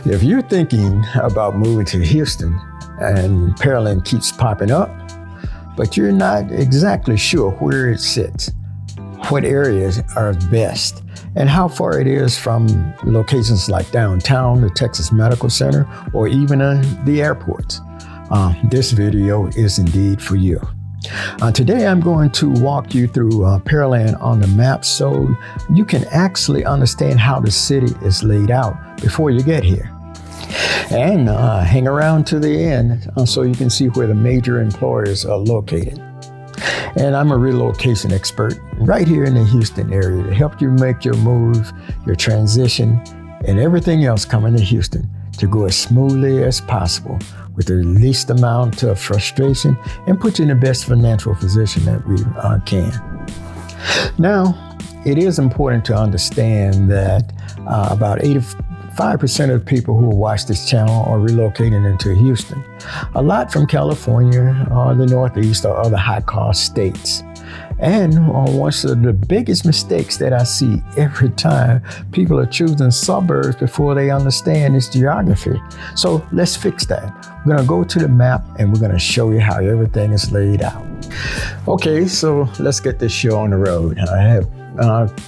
If you're thinking about moving to Houston and Pearland keeps popping up, but you're not exactly sure where it sits, what areas are best, and how far it is from locations like downtown, the Texas Medical Center, or even the airports, this video is indeed for you. Today I'm going to walk you through Pearland on the map so you can actually understand how the city is laid out before you get here. And hang around to the end so you can see where the major employers are located. And I'm a relocation expert right here in the Houston area to help you make your move, your transition, and everything else coming to Houston to go as smoothly as possible with the least amount of frustration and put you in the best financial position that we can. Now, it is important to understand that about 85% of the people who watch this channel are relocating into Houston. A lot from California or the Northeast or other high-cost states. And one of the biggest mistakes that I see every time, people are choosing suburbs before they understand its geography. So let's fix that. We're gonna go to the map and we're gonna show you how everything is laid out. Okay, so let's get this show on the road. I have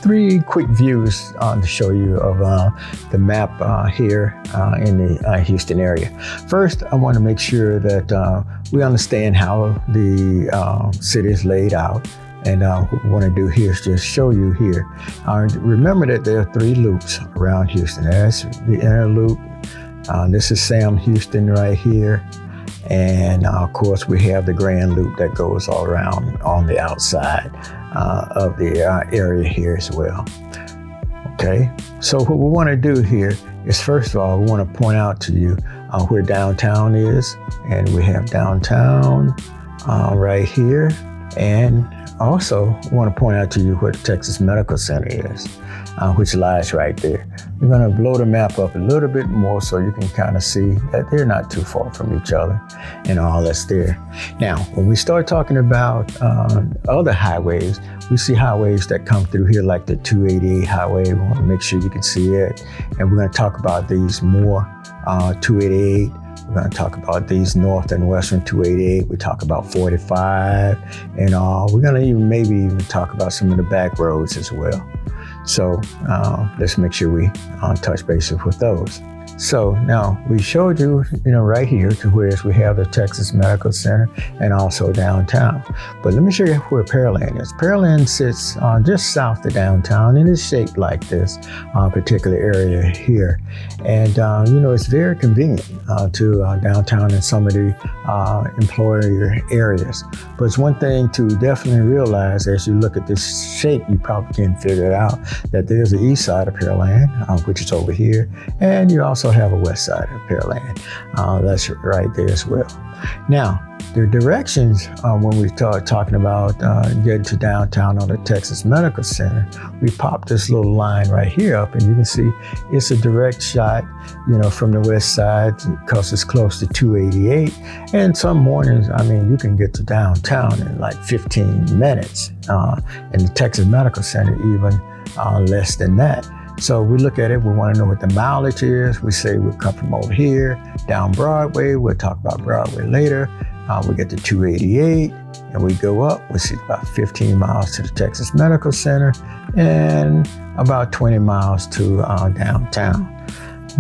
three quick views to show you of the map here in the Houston area. First, I want to make sure that we understand how the city is laid out. And what we want to do here is just show you here. Remember that there are three loops around Houston. That's the inner loop. This is Sam Houston right here. And of course, we have the grand loop that goes all around on the outside of the area here as well. Okay, so what we want to do here is, first of all, we want to point out to you where downtown is. And we have downtown right here. And also, I want to point out to you where the Texas Medical Center is, which lies right there. We're going to blow the map up a little bit more so you can kind of see that they're not too far from each other and all that's there. Now, when we start talking about other highways, we see highways that come through here like the 288 highway. We want to make sure you can see it. And we're going to talk about these more, 288. We're going to talk about these north and western 288. We talk about 45 and all. We're going to maybe even talk about some of the back roads as well. So let's make sure we touch bases with those. So now we showed you, right here to where we have the Texas Medical Center and also downtown. But let me show you where Pearland is. Pearland sits just south of downtown and is shaped like this particular area here. And it's very convenient to downtown and some of the employer areas. But it's one thing to definitely realize as you look at this shape, you probably can figure it out that there's the east side of Pearland, which is over here. And you also have a west side of Pearland. That's right there as well. Now, the directions when we start talking about getting to downtown on the Texas Medical Center, we pop this little line right here up and you can see it's a direct shot, from the west side because it's close to 288. And some mornings, you can get to downtown in like 15 minutes. And the Texas Medical Center even less than that. So we look at it, we want to know what the mileage is. We say we'll come from over here, down Broadway. We'll talk about Broadway later. We get to 288 and we go up. We see about 15 miles to the Texas Medical Center and about 20 miles to downtown.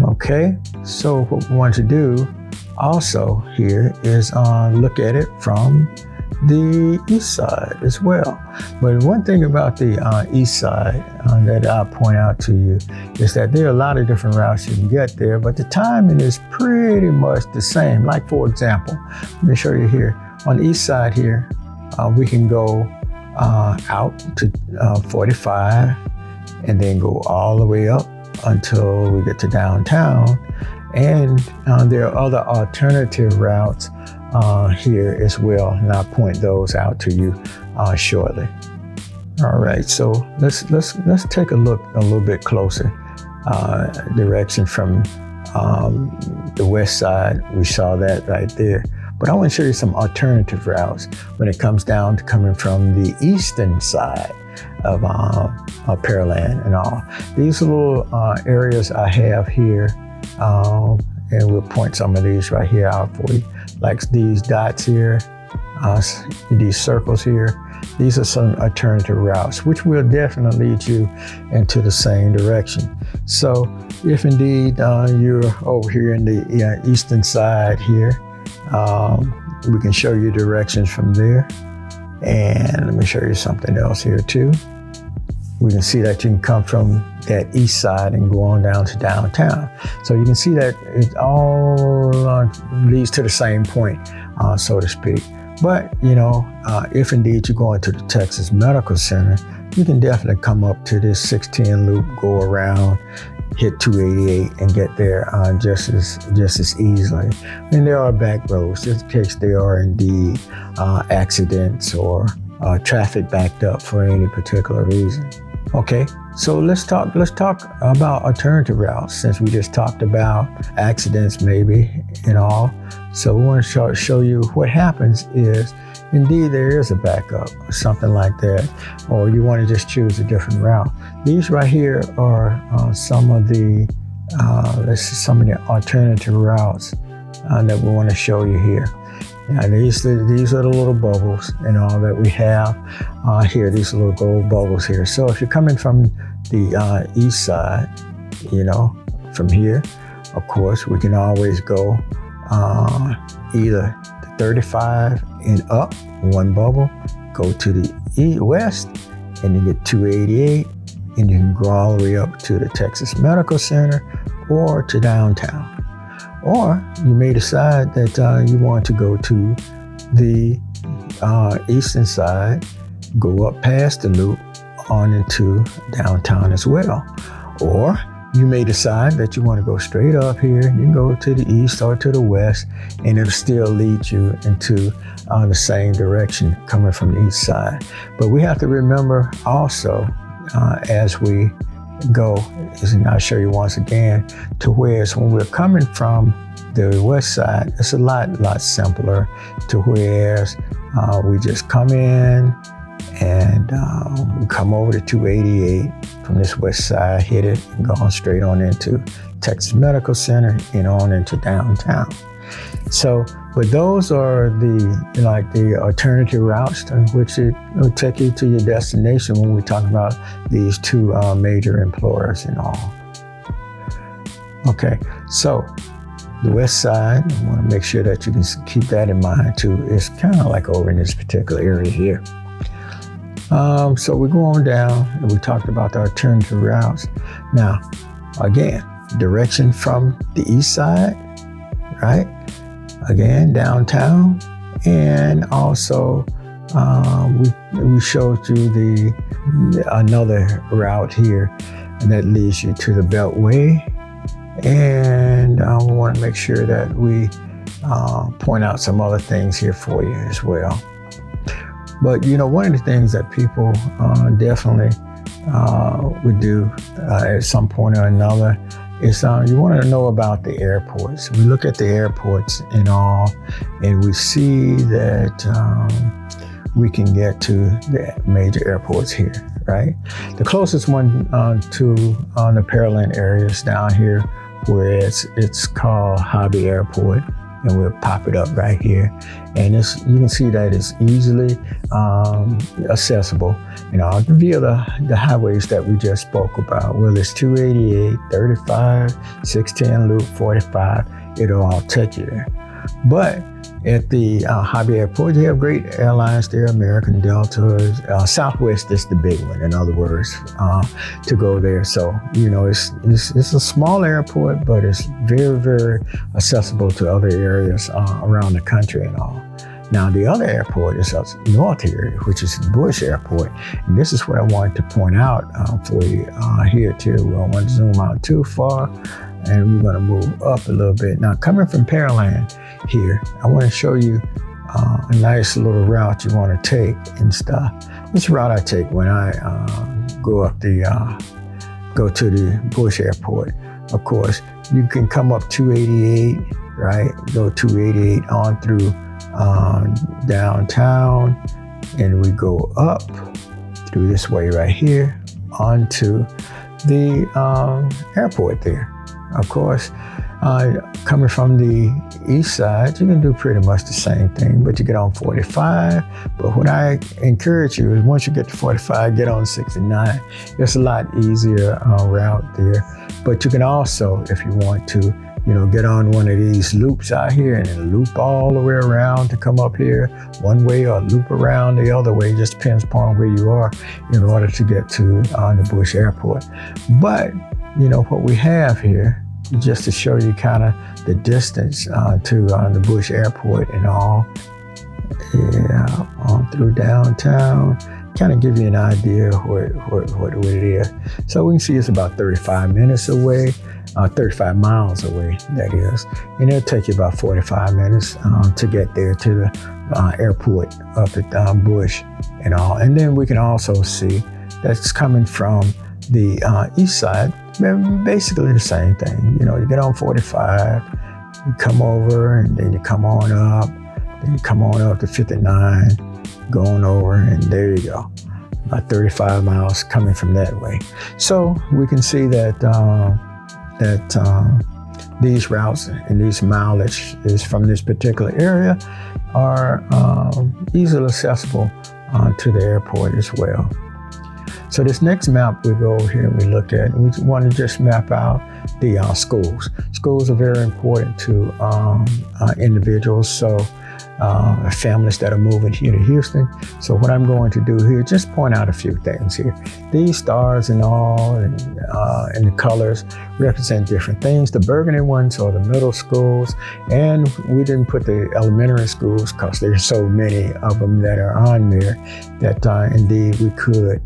Okay, so what we want to do also here is look at it from the east side as well. But one thing about the east side that I'll point out to you is that there are a lot of different routes you can get there, but the timing is pretty much the same. Like, for example, let me show you here. On the east side here, we can go out to 45 and then go all the way up until we get to downtown. And there are other alternative routes here as well, and I'll point those out to you shortly. All right, so let's take a look a little bit closer. Direction from the west side, we saw that right there. But I want to show you some alternative routes when it comes down to coming from the eastern side of Pearland and all. These little areas I have here And we'll point some of these right here out for you. Like these dots here, these circles here. These are some alternative routes, which will definitely lead you into the same direction. So if indeed you're over here in the eastern side here, we can show you directions from there. And let me show you something else here too. We can see that you can come from that east side and go on down to downtown. So you can see that it all leads to the same point, so to speak. But, if indeed you're going to the Texas Medical Center, you can definitely come up to this 610 loop, go around, hit 288 and get there just as easily. And there are back roads, just in case there are indeed accidents or traffic backed up for any particular reason. Okay, so let's talk about alternative routes, since we just talked about accidents maybe and all. So we want to show you what happens is indeed there is a backup or something like that, or you want to just choose a different route. These right here are some of the alternative routes that we want to show you here. Now these are the little bubbles and all that we have here. These little gold bubbles here. So if you're coming from the east side, from here, of course, we can always go either the 35 and up, one bubble, go to the west, and you get 288, and you can go all the way up to the Texas Medical Center or to downtown. Or you may decide that you want to go to the eastern side, go up past the loop on into downtown as well. Or you may decide that you want to go straight up here. You can go to the east or to the west, and it'll still lead you into the same direction coming from the east side. But we have to remember also as we go, and I'll show you once again, to whereas when we're coming from the west side, it's a lot simpler, to whereas we just come in and we come over to 288 from this west side, hit it, and go on straight on into Texas Medical Center and on into downtown. So, but those are the alternative routes in which it will take you to your destination when we talk about these two major employers and all. Okay, so the west side, I want to make sure that you can keep that in mind too. It's kind of like over in this particular area here. So we go on down and we talked about the alternative routes. Now, again, direction from the east side, right? Again, downtown, and also we showed you another route here, and that leads you to the Beltway. And we want to make sure that we point out some other things here for you as well. But one of the things that people definitely would do at some point or another is you want to know about the airports. We look at the airports and all, and we see that we can get to the major airports here, right? The closest one to the Pearland area is down here, where it's called Hobby Airport, and we'll pop it up right here. And you can see that it's easily accessible, via the highways that we just spoke about. Well, it's 288, 35, 610 loop, 45. It'll all take you there. But at the Hobby Airport, you have great airlines there, American, Delta, Southwest is the big one, in other words, to go there. So, it's a small airport, but it's very, very accessible to other areas around the country and all. Now, the other airport is up north here, which is Bush Airport. And this is what I wanted to point out for you here too. I don't want to zoom out too far, and we're going to move up a little bit. Now, coming from Pearland here, I want to show you a nice little route you want to take and stuff. This route I take when I go to the Bush Airport. Of course, you can come up 288, right? Go 288 on through downtown, and we go up through this way right here onto the airport there. Of course, coming from the east side, you can do pretty much the same thing, but you get on 45. But what I encourage you is once you get to 45, get on 69. It's a lot easier route there. But you can also, if you want to, get on one of these loops out here and then loop all the way around to come up here one way or loop around the other way. It just depends upon where you are in order to get to the Bush Airport. But, what we have here, just to show you kind of the distance to the Bush Airport and all, on through downtown, kind of give you an idea of what it is. So we can see it's about 35 minutes away, 35 miles away, that is. And it'll take you about 45 minutes to get there to the airport up at Bush and all. And then we can also see that's coming from the east side, basically the same thing. You get on 45, you come over, and then you come on up, then you come on up to 59, going over, and there you go. About 35 miles coming from that way. So we can see that these routes and these mileage is from this particular area are easily accessible to the airport as well. So this next map we go over here and we look at, we want to just map out the schools. Schools are very important to individuals, so families that are moving here to Houston. So what I'm going to do here, just point out a few things here. These stars and all, and the colors represent different things. The burgundy ones are the middle schools, and we didn't put the elementary schools because there's so many of them that are on there that indeed we could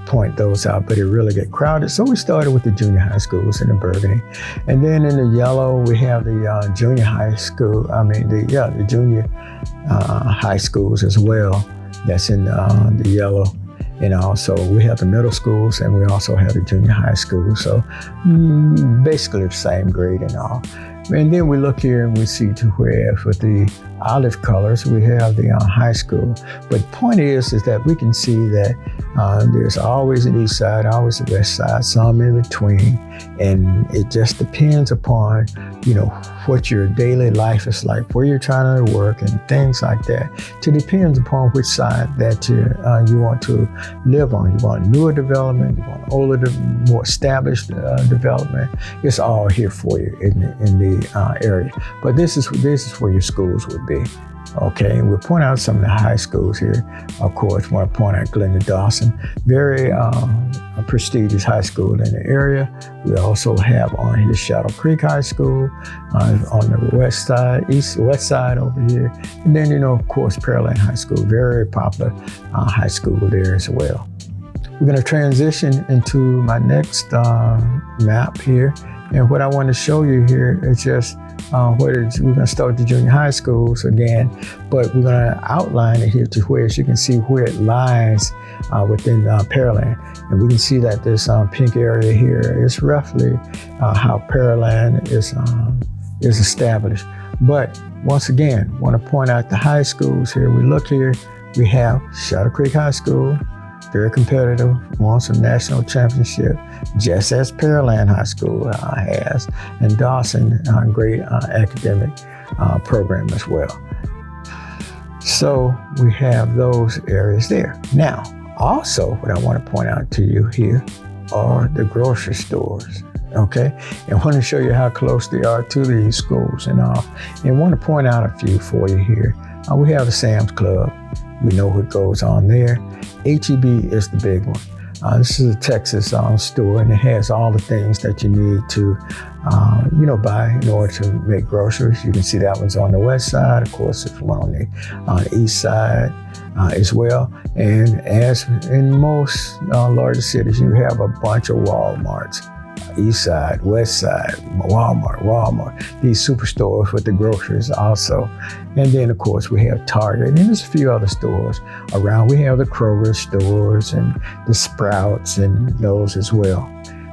point those out, but it really get crowded. So we started with the junior high schools in the burgundy. And then in the yellow, we have the junior high school, the junior high schools as well. That's in the yellow. So we have the middle schools and we also have the junior high school. So basically the same grade and all. And then we look here and we see to where for the olive colors, we have the high school. But the point is that we can see that there's always an east side, always a west side, some in between. And it just depends upon, what your daily life is like, where you're trying to work and things like that. It depends upon which side that you want to live on. You want newer development, you want older, more established development. It's all here for you in the area. But this is where your schools would be. Okay, and we'll point out some of the high schools here. Of course, we want to point out Glenda Dawson, very prestigious high school in the area. We also have on here Shadow Creek High School on the west side over here. And then, of course, Pearland High School, very popular high school there as well. We're going to transition into my next map here. And what I want to show you here is just we're going to start the junior high schools again, but we're going to outline it here to where you can see where it lies within Pearland. And we can see that this pink area here is roughly how Pearland is established. But once again, want to point out the high schools here. We look here, we have Shadow Creek High School, very competitive, won some national championship, just as Pearland High School has, and Dawson, great academic program as well. So we have those areas there. Now, also what I want to point out to you here are the grocery stores, okay? And I want to show you how close they are to these schools and all. And I want to point out a few for you here. We have the Sam's Club. We know what goes on there. H-E-B is the big one. This is a Texas store, and it has all the things that you need to, buy in order to make groceries. You can see that one's on the west side. Of course, there's one on the east side as well. And as in most larger cities, you have a bunch of Walmarts. East side, west side, Walmart, these superstores with the groceries also. And then of course we have Target, and there's a few other stores around. We have the Kroger stores and the Sprouts and those as well.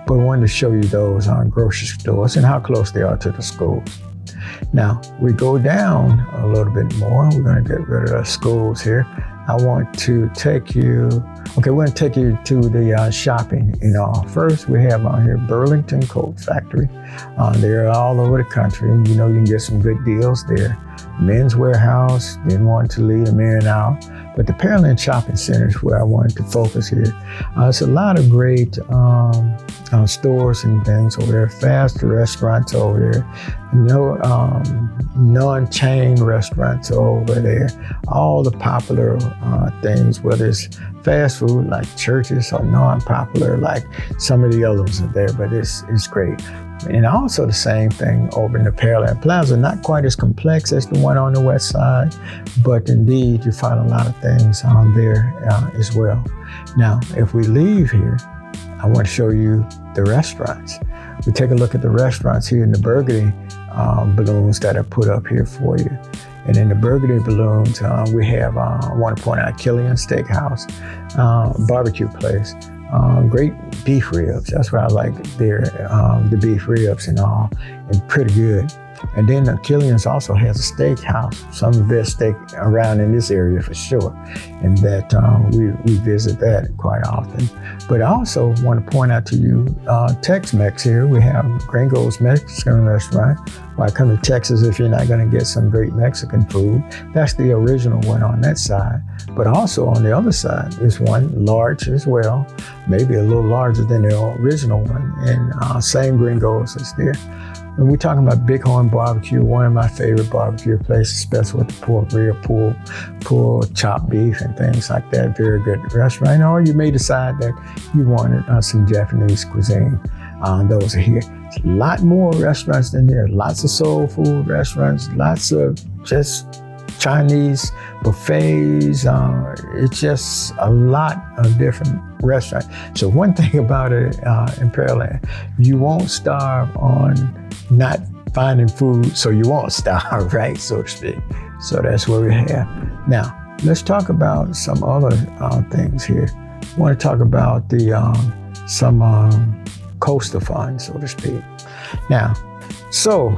But I wanted to show you those grocery stores and how close they are to the schools. Now we go down a little bit more. We're going to get rid of the schools here. I want to take you, okay, we're gonna take you to the shopping. First we have on here Burlington Coat Factory. They're all over the country. You can get some good deals there. Men's Warehouse, didn't want to leave them in and out. But the Pearland Shopping Center is where I wanted to focus here. It's a lot of great stores and things over there, fast restaurants over there, no non-chain restaurants over there. All the popular things, whether it's fast food like churches or non-popular like some of the others are there, but it's great. And also the same thing over in the Pearland Plaza, not quite as complex as the one on the west side, but indeed you find a lot of things on there as well. Now, if we leave here, I want to show you the restaurants. We take a look at the restaurants here in the Burgundy balloons that are put up here for you. And in the Burgundy balloons, we have, I want to point out, Killian Steakhouse, barbecue place. Great beef ribs. That's what I like there, the beef ribs and all, and pretty good. And then Killian's also has a steakhouse, some of the best steak around in this area for sure. And that we visit that quite often. But I also want to point out to you Tex-Mex here. We have Gringo's Mexican restaurant. Why come to Texas if you're not going to get some great Mexican food? That's the original one on that side. But also on the other side is one large as well, maybe a little larger than the original one, and same Gringo's is there. And we're talking about Bighorn Barbecue, one of my favorite barbecue places, especially with the pork rib, pulled chopped beef and things like that. Very good restaurant. Or you may decide that you wanted some Japanese cuisine. Those are here. There's a lot more restaurants than there. Lots of soul food restaurants, lots of just Chinese buffets. It's just a lot of different restaurants. So one thing about it in Pearland, you won't starve on not finding food, so you won't starve, right, so to speak. So that's what we have. Now, let's talk about some other things here. I want to talk about the some coastal fun, so to speak. Now, so,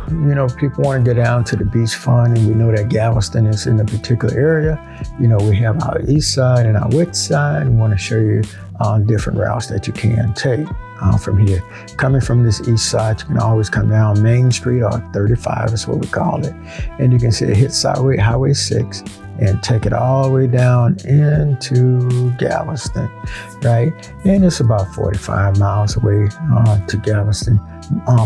people want to get down to the beach fun, and we know that Galveston is in a particular area. We have our east side and our west side. We want to show you different routes that you can take from here. Coming from this east side, you can always come down Main Street, or 35 is what we call it. And you can see it hits Highway 6 and take it all the way down into Galveston, right? And it's about 45 miles away to Galveston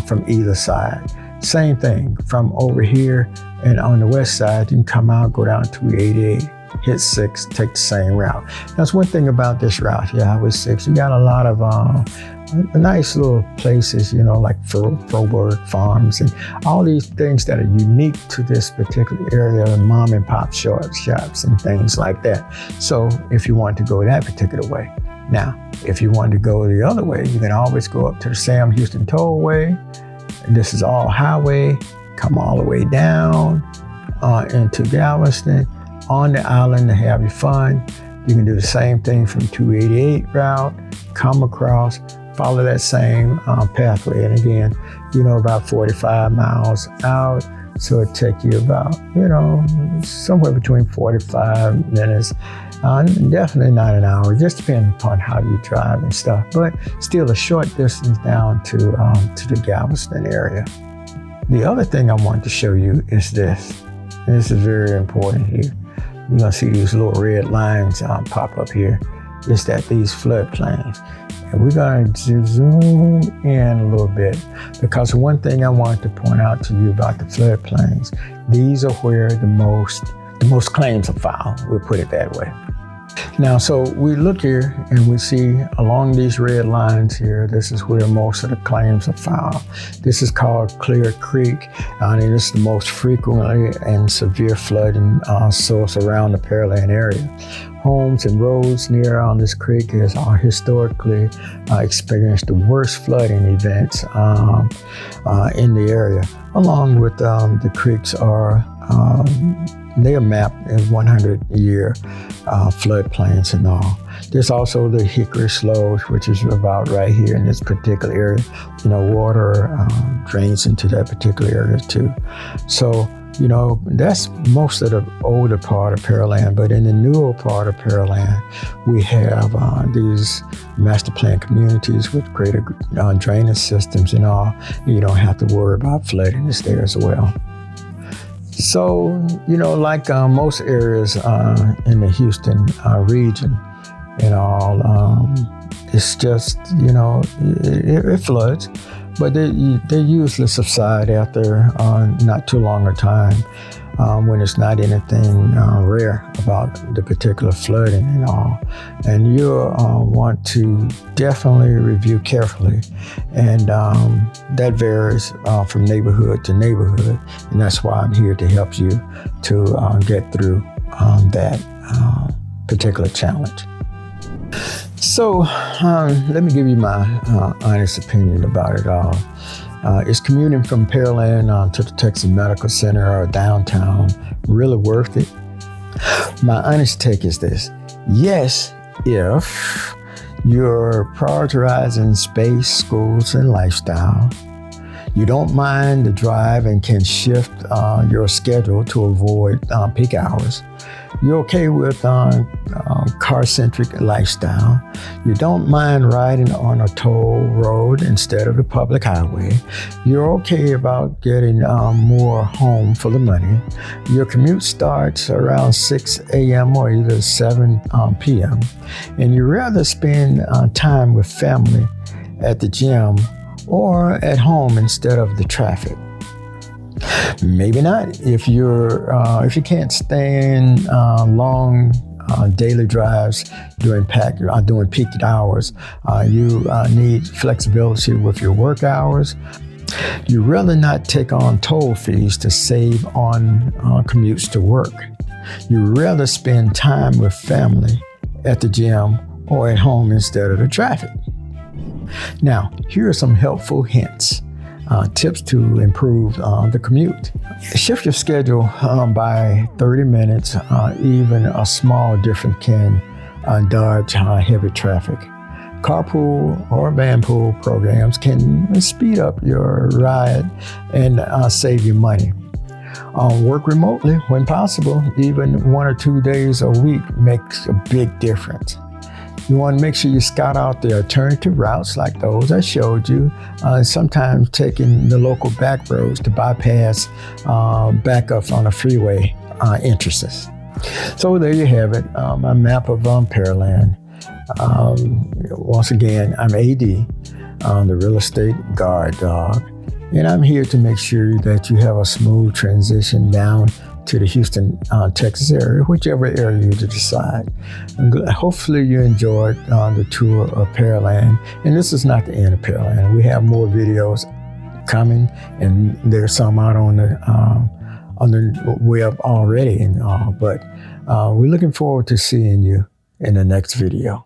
from either side. Same thing from over here, and on the west side, you can come out, go down 288, hit 6, take the same route. That's one thing about this route here, Highway 6. You got a lot of nice little places, like Froberg Farms and all these things that are unique to this particular area, and mom and pop shops and things like that. So if you want to go that particular way. Now, if you want to go the other way, you can always go up to the Sam Houston Tollway. And this is all highway, come all the way down into Galveston, on the island to have your fun. You can do the same thing from 288 route, come across, follow that same pathway. And again, about 45 miles out. So it takes you about, somewhere between 45 minutes, definitely not an hour, just depending upon how you drive and stuff, but still a short distance down to the Galveston area. The other thing I want to show you is this. And this is very important here. You're gonna see these little red lines pop up here. It's that these floodplains. And we're going to zoom in a little bit, because one thing I want to point out to you about the floodplains, these are where the most claims are filed, we'll put it that way. Now, so we look here and we see along these red lines here, this is where most of the claims are filed. This is called Clear Creek, and it is the most frequently and severe flooding source around the Pearland area. Homes and roads near on this creek are historically experienced the worst flooding events in the area. Along with the creeks are they are mapped as 100-year floodplains and all. There's also the Hickory Sloughs, which is about right here in this particular area. Water drains into that particular area too. So You know, that's most of the older part of Pearland, but in the newer part of Pearland, we have these master plan communities with greater drainage systems and all. You don't have to worry about flooding. It's there as well. So, you know, like most areas in the Houston region and all, it's just, you know, it floods. But they usually subside after not too long a time when it's not anything rare about the particular flooding and all. And you'll want to definitely review carefully. And that varies from neighborhood to neighborhood. And that's why I'm here to help you to get through that particular challenge. So let me give you my honest opinion about it all. Is commuting from Pearland to the Texas Medical Center or downtown really worth it? My honest take is this. Yes, if you're prioritizing space, schools, and lifestyle, you don't mind the drive and can shift your schedule to avoid peak hours. You're okay with car-centric lifestyle. You don't mind riding on a toll road instead of the public highway. You're okay about getting more home for the money. Your commute starts around 6 a.m. or either 7 p.m. And you rather spend time with family at the gym or at home instead of the traffic. Maybe not. If you can't stand long daily drives during peak hours, you need flexibility with your work hours. You'd rather not take on toll fees to save on commutes to work. You'd rather spend time with family at the gym or at home instead of the traffic. Now, here are some helpful hints. Tips to improve the commute. Shift your schedule by 30 minutes. Even a small difference can dodge heavy traffic. Carpool or vanpool programs can speed up your ride and save you money. Work remotely when possible. Even 1 or 2 days a week makes a big difference. You want to make sure you scout out the alternative routes like those I showed you, sometimes taking the local back roads to bypass backups on a freeway entrances. So there you have it, a map of Pearland. Once again, I'm AD, the real estate guard dog, and I'm here to make sure that you have a smooth transition down to the Houston, Texas area, whichever area you decide. Hopefully you enjoyed the tour of Pearland. And this is not the end of Pearland. We have more videos coming, and there's some out on the web already. But we're looking forward to seeing you in the next video.